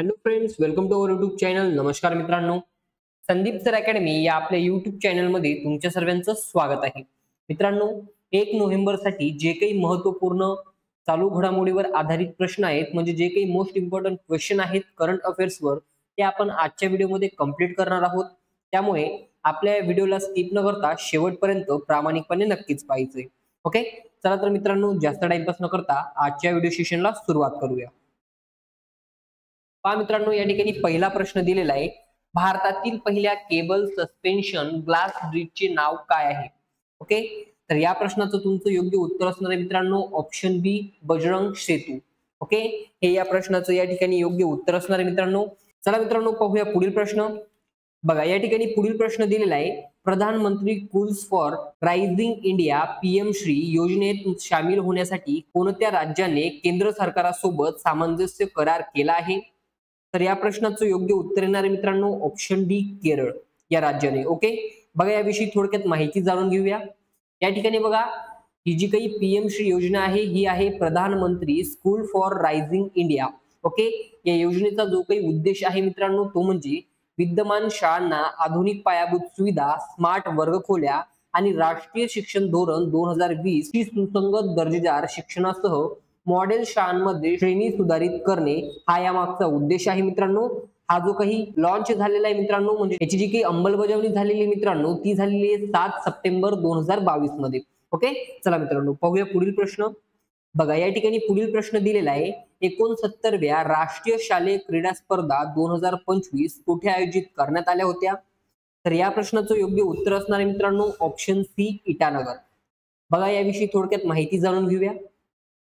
Hello friends, welcome to our YouTube channel. नमस्कार मित्रांनो, Sandeep sir academy या आपल्या यूट्यूब चॅनलमध्ये तुमच्या सर्वांचं स्वागत आहे. मित्रांनो, 1 नोव्हेंबरसाठी जे काही महत्त्वपूर्ण चालू घडामोडीवर आधारित प्रश्न आहेत, म्हणजे जे काही मोस्ट इम्पॉर्टंट क्वेश्चन आहेत करंट अफेअर्सवर, ते आपण आजच्या व्हिडिओमध्ये कंप्लीट करणार आहोत. त्यामुळे आपल्या व्हिडिओला स्किप न करता शेवटपर्यंत प्रामाणिकपणे नक्कीच पाहायचंय. ओके, चला तर मित्रांनो, जास्त टाइमपास न करता आजच्या व्हिडिओ सेशनला सुरुवात करूया. पहा मित्रांनो, या ठिकाणी पहिला प्रश्न दिलेला आहे. भारतातील पहिल्या केबल सस्पेन्शन ग्लास ब्रिजचे नाव काय आहे? ओके, तर या प्रश्नाचं तुमचं योग्य उत्तर असणार आहे मित्रांनो ऑप्शन बी, बजरंग सेतू. ओके, हे या प्रश्नाचं या ठिकाणी योग्य उत्तर असणार आहे मित्रांनो. चला मित्रांनो, पाहूया पुढील प्रश्न. बघा, या ठिकाणी पुढील प्रश्न दिलेला आहे. प्रधानमंत्री cools for rising India PM Shri योजनेत सामील होण्यासाठी कोणत्या राज्याने केंद्र सरकारासोबत सामंजस्य करार केला आहे? तर या प्रश्नाचं योग्य उत्तर येणार आहे मित्रांनो ऑप्शन डी, केरळ या राज्याने. ओके, बघा याविषयी थोडक्यात माहिती जाणून घेऊया. या ठिकाणी बघा, ही जी काही पीएम श्री योजना आहे ही आहे प्रधानमंत्री school for rising India. Okay, या योजनेचा जो काही उद्देश आहे मित्रांनो तो म्हणजे विद्यमान शाळांना आधुनिक पायाभूत सुविधा, स्मार्ट वर्गखोल्या आणि राष्ट्रीय शिक्षण धोरण 2020 ची सुसंगत दर्जेदार शिक्षणासह मॉडेल शाळांमध्ये श्रेणी सुधारित करणे हा यामागचा उद्देश आहे मित्रांनो. हा जो काही लॉन्च झालेला आहे मित्रांनो, म्हणजे याची जी काही अंमलबजावणी झालेली आहे मित्रांनो ती झालेली आहे 7 सप्टेंबर 2022 मध्ये. ओके, चला मित्रांनो, पाहूया पुढील प्रश्न. बघा, या ठिकाणी पुढील प्रश्न दिलेला आहे. 69व्या राष्ट्रीय शालेय क्रीडा स्पर्धा 2025 कुठे आयोजित करण्यात आल्या होत्या? तर या प्रश्नाचं योग्य उत्तर असणार आहे मित्रांनो ऑप्शन सी, इटानगर. बघा, याविषयी थोडक्यात माहिती जाणून घेऊया.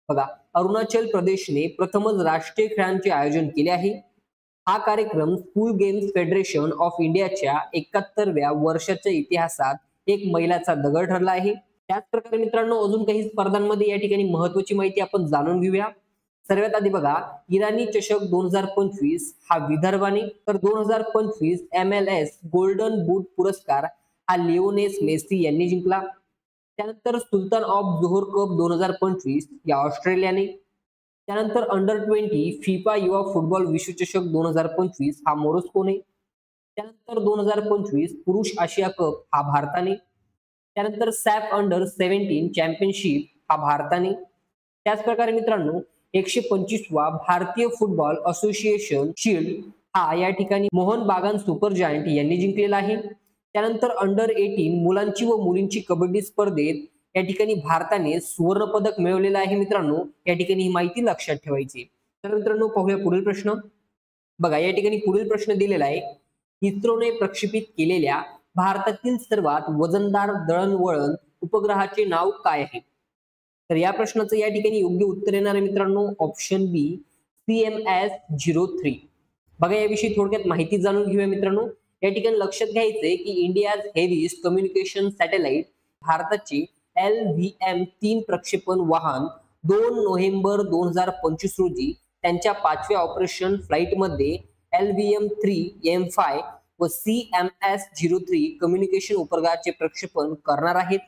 बघा, अरुणाचल प्रदेशने प्रथमच राष्ट्रीय खेळांचे आयोजन केले आहे. हा कार्यक्रम स्कूल गेम्स फेडरेशन ऑफ इंडियाच्या 71व्या वर्षाच्या इतिहासात एक मैलाचा दगड ठरला आहे. त्याच प्रकारे मित्रांनो, अजून काही स्पर्धांमध्ये या ठिकाणी महत्वाची माहिती आपण जाणून घेऊया. सर्वात आधी बघा, इराणी चषक 2025 हा विदर्भाने, तर 2025 MLS गोल्डन बूट पुरस्कार हा लिओनेल मेसी यांनी जिंकला. त्यानंतर सुलतान ऑफ जोहोर कप 2025 या ऑस्ट्रेलियाने. त्यानंतर अंडर 20 फिफा युवा फुटबॉल विश्वचषक 2025 हा मोरोस्कोने. त्यानंतर 2025 पुरुष आशिया कप हा भारताने. त्यानंतर सॅफ अंडर 17 चॅम्पियनशिप हा भारताने. त्याच प्रकारे मित्रांनो, 125वा भारतीय फुटबॉल असोसिएशन शील्ड हा या ठिकाणी मोहन बागान सुपर जायंट यांनी जिंकलेला आहे. त्यानंतर अंडर 18 मुलांची व मुलींची कबड्डी स्पर्धेत या ठिकाणी भारताने सुवर्ण पदक मिळवलेलं आहे मित्रांनो. या ठिकाणी ही माहिती लक्षात ठेवायची. तर मित्रांनो, पाहूया पुढील प्रश्न. बघा, या ठिकाणी पुढील प्रश्न दिलेला आहे. इस्रोने प्रक्षेपित केलेल्या भारतातील सर्वात वजनदार दळणवळण उपग्रहाचे नाव काय आहे? तर या प्रश्नाचं या ठिकाणी योग्य उत्तर येणार आहे मित्रांनो ऑप्शन बी, CMS-03. बघा, याविषयी थोडक्यात माहिती जाणून घेऊया मित्रांनो. या ठिकाणी लक्षात घ्यायचंय की इंडियाज हेवीस्ट कम्युनिकेशन सॅटेलाइट भारताचे LVM-3 प्रक्षेपण वाहन 2 नोव्हेंबर 2025 रोजी त्यांच्या 5व्या ऑपरेशन फ्लाइट मध्ये LVM-3 M5 व CMS-03 कम्युनिकेशन उपग्रहाचे प्रक्षेपण करणार आहेत.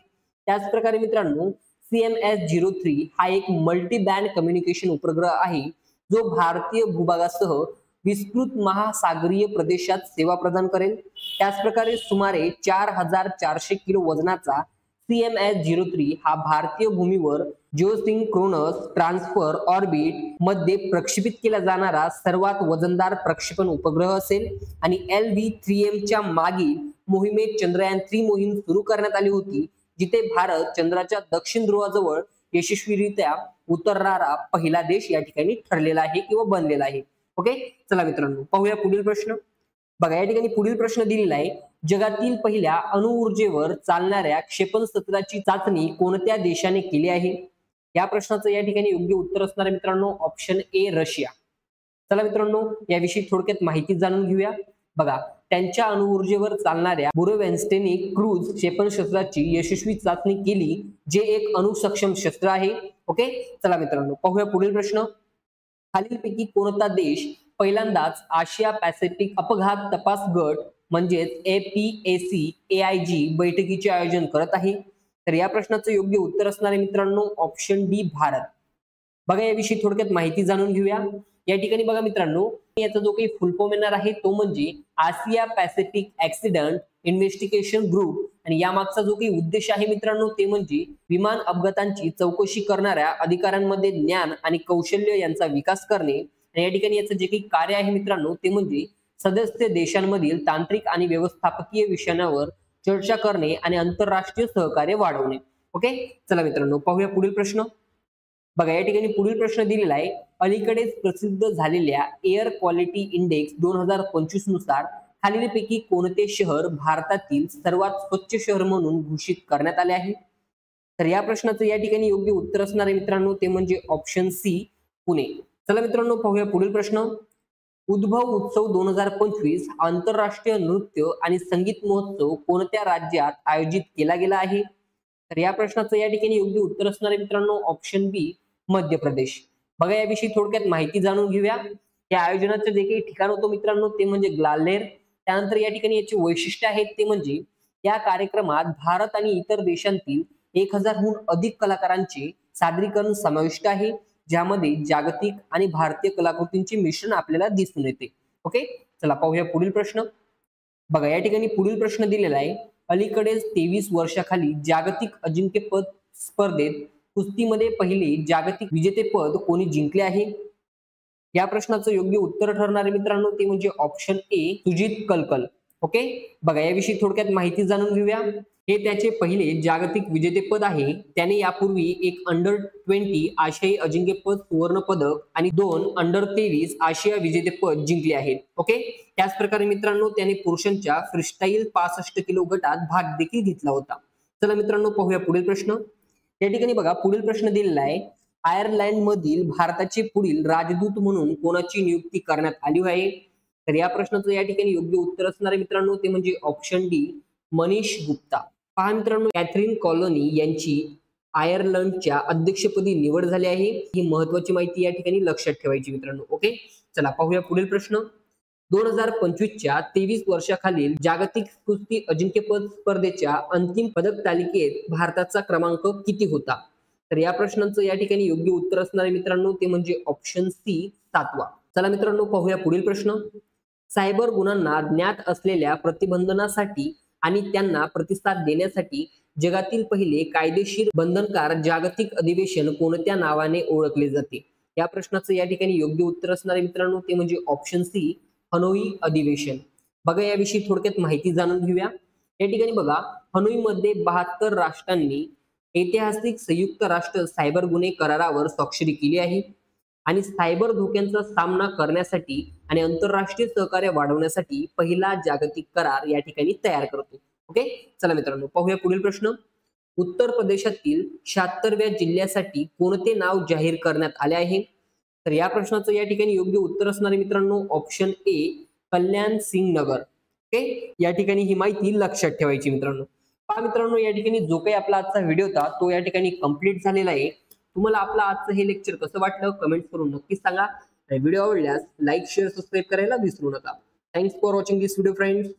त्याच प्रकारे मित्रांनो, CMS-03 हा एक मल्टी बँड कम्युनिकेशन उपग्रह आहे जो भारतीय भूभागासह विस्तृत महासागरीय प्रदेशात सेवा प्रदान करेल. त्याच प्रकारे सुमारे 4400 किलो वजनाचा CMS-03 हा भारतीय भूमीवर जिओसिंक्रोनस ट्रान्सफर ऑर्बिट मध्ये प्रक्षेपित केला जाणारा सर्वात वजनदार प्रक्षेपण उपग्रह असेल. आणि LV-3M च्या मागील मोहिमेत चंद्रयान 3 मोहीम सुरू करण्यात आली होती, जिथे भारत चंद्राच्या दक्षिण ध्रुवाजवळ यशस्वीरित्या उतरणारा पहिला देश या ठिकाणी ठरलेला आहे किंवा बनलेला आहे. ओके, चला मित्रांनो, पाहूया पुढील प्रश्न. बघा, या ठिकाणी पुढील प्रश्न दिलेला आहे. जगातील पहिल्या अणुऊर्जेवर चालणाऱ्या क्षेपणास्त्राची चाचणी कोणत्या देशाने केली आहे? या प्रश्नाचं या ठिकाणी योग्य उत्तर असणार आहे मित्रांनो ऑप्शन ए, रशिया. चला मित्रांनो, याविषयी थोडक्यात माहिती जाणून घेऊया. बघा, त्यांच्या अणुऊर्जेवर चालणाऱ्या बुरोवेन्स्टेनी क्रूज क्षेपणास्त्राची यशस्वी चाचणी केली, जे एक अणुसक्षम शस्त्र आहे. ओके, चला मित्रांनो, पाहूया पुढील प्रश्न. खालीलपैकी कोणता देश पहिल्यांदाच आशिया पॅसिफिक अपघात तपास गट म्हणजेच APAC-AIG बैठकीचे आयोजन करत आहे? तर या प्रश्नाचं योग्य उत्तर असणार आहे मित्रांनो ऑप्शन डी, भारत. बघा, याविषयी थोडक्यात माहिती जाणून घेऊया. या ठिकाणी बघा मित्रांनो, याचा जो काही फुल फॉर्म येणार आहे तो म्हणजे आशिया पॅसिफिक ऍक्सिडेंट इन्व्हेस्टिगेशन ग्रुप, आणि यामागचा जो काही उद्देश आहे मित्रांनो ते म्हणजे विमान अपघातांची चौकशी करणाऱ्या अधिकाऱ्यांमध्ये ज्ञान आणि कौशल्य यांचा विकास करणे. आणि या ठिकाणी याचं जे काही कार्य आहे मित्रांनो ते म्हणजे सदस्य देशांमधील तांत्रिक आणि व्यवस्थापकीय विषयांवर चर्चा करणे आणि आंतरराष्ट्रीय सहकार्य वाढवणे. ओके, चला मित्रांनो पाहूया पुढील प्रश्न. बघा या ठिकाणी पुढील प्रश्न दिलेला आहे, अलीकडेच प्रसिद्ध झालेल्या एअर क्वालिटी इंडेक्स 2025 नुसार खालीलपैकी कोणते शहर भारतातील सर्वात स्वच्छ शहर म्हणून घोषित करण्यात आले आहे? तर या प्रश्नाचं या ठिकाणी योग्य उत्तर असणार आहे मित्रांनो ते म्हणजे ऑप्शन सी, पुणे. चला मित्रांनो पाहूया पुढील प्रश्न. उद्भव उत्सव 2025 आंतरराष्ट्रीय नृत्य आणि संगीत महोत्सव कोणत्या राज्यात आयोजित केला गेला आहे? तर या प्रश्नाचं या ठिकाणी योग्य उत्तर असणार आहे मित्रांनो ऑप्शन बी, मध्य प्रदेश. बघा याविषयी थोडक्यात माहिती जाणून घेऊया. या आयोजनाचं जे काही ठिकाण होतं मित्रांनो ते म्हणजे ग्वाल्हेर. त्यानंतर या ठिकाणी याची वैशिष्ट्य आहेत ते म्हणजे या कार्यक्रमात भारत आणि इतर देशांतील 1000हून अधिक कलाकारांचे सादरीकरण समाविष्ट आहे, ज्यामध्ये जागतिक आणि भारतीय कलाकृतींचे मिश्रण आपल्याला दिसून येते. ओके, चला पाहूया पुढील प्रश्न. बघा या ठिकाणी पुढील प्रश्न दिलेला आहे, अलीकडेच 23 वर्षाखाली जागतिक अजिंक्यपद स्पर्धेत कुस्तीमध्ये पहिले जागतिक विजेतेपद कोणी जिंकले आहे? या प्रश्नाचं योग्य उत्तर ठरणार आहे मित्रांनो ते म्हणजे ऑप्शन ए, सुजित कलकल. ओके, बघा याविषयी थोडक्यात माहिती जाणून घेऊया. हे त्याचे पहिले जागतिक विजेतेपद आहे. त्याने यापूर्वी एक अंडर-20 आशियाई अजिंक्यपद सुवर्ण पदक आणि 2 अंडर-23 आशिया विजेतेपद जिंकले आहेत. ओके, त्याच प्रकारे मित्रांनो त्याने पुरुषांच्या फ्रीस्टाईल 65 किलो गटात भाग देखील घेतला होता. चला मित्रांनो पाहूया पुढील प्रश्न. या ठिकाणी बघा पुढील प्रश्न दिलेला आहे, आयर्लंड मधील भारताचे पुढील राजदूत म्हणून कोणाची नियुक्ती करण्यात आली आहे? तर या प्रश्नाचं या ठिकाणी योग्य उत्तर असणार आहे मित्रांनो ते म्हणजे ऑप्शन डी, मनीष गुप्ता. पहा मित्रांनो, कॅथरीन कॉलोनी यांची आयर्लंडच्या अध्यक्षपदी निवड झाली आहे. ही महत्वाची माहिती या ठिकाणी लक्षात ठेवायची मित्रांनो. ओके, चला पाहूया पुढील प्रश्न. 2025च्या 23 वर्षाखालील जागतिक कुस्ती अजिंक्यपद स्पर्धेच्या अंतिम पदक तालिकेत भारताचा क्रमांक किती होता? तर या प्रश्नाचं या ठिकाणी योग्य उत्तर असणार आहे मित्रांनो ते म्हणजे ऑप्शन सी, 7वा. चला मित्रांनो पाहूया पुढील प्रश्न. सायबर गुन्ह्यांना ज्ञात असलेल्या प्रतिबंधनासाठी आणि त्यांना प्रतिसाद देण्यासाठी जगातील पहिले कायदेशीर बंधनकार जागतिक अधिवेशन कोणत्या नावाने ओळखले जाते? या प्रश्नाचं या ठिकाणी योग्य उत्तर असणार आहे मित्रांनो ते म्हणजे ऑप्शन सी, हनोई अधिवेशन. बघा याविषयी थोडक्यात माहिती जाणून घेऊया. या ठिकाणी बघा हनोई मध्ये 72 राष्ट्रांनी ऐतिहासिक संयुक्त राष्ट्र सायबर गुन्हे करारावर स्वाक्षरी केली आहे आणि सायबर धोक्यांचा सामना करण्यासाठी आणि आंतरराष्ट्रीय सहकार्य वाढवण्यासाठी पहिला जागतिक करार या ठिकाणी तयार करतो. ओके, चला मित्रांनो पाहूया पुढील प्रश्न. उत्तर प्रदेशातील 76व्या जिल्ह्यासाठी कोणते नाव जाहीर करण्यात आले आहे? तर या प्रश्नाचं या ठिकाणी योग्य उत्तर असणार आहे मित्रांनो option A, Kalyan Singh Nagar. Okay, या ठिकाणी ही माहिती लक्षात ठेवायची मित्रांनो. पहा मित्रांनो या ठिकाणी जो काही आपला आजचा व्हिडिओ होता तो या ठिकाणी कंप्लीट झालेला आहे. तुम्हाला आपलं आजचं हे लेक्चर कसं वाटलं कमेंट करून नक्कीच सांगा. व्हिडिओ आवडल्यास लाईक, शेअर, सबस्क्राईब करायला विसरू नका. Thanks for watching this video friends.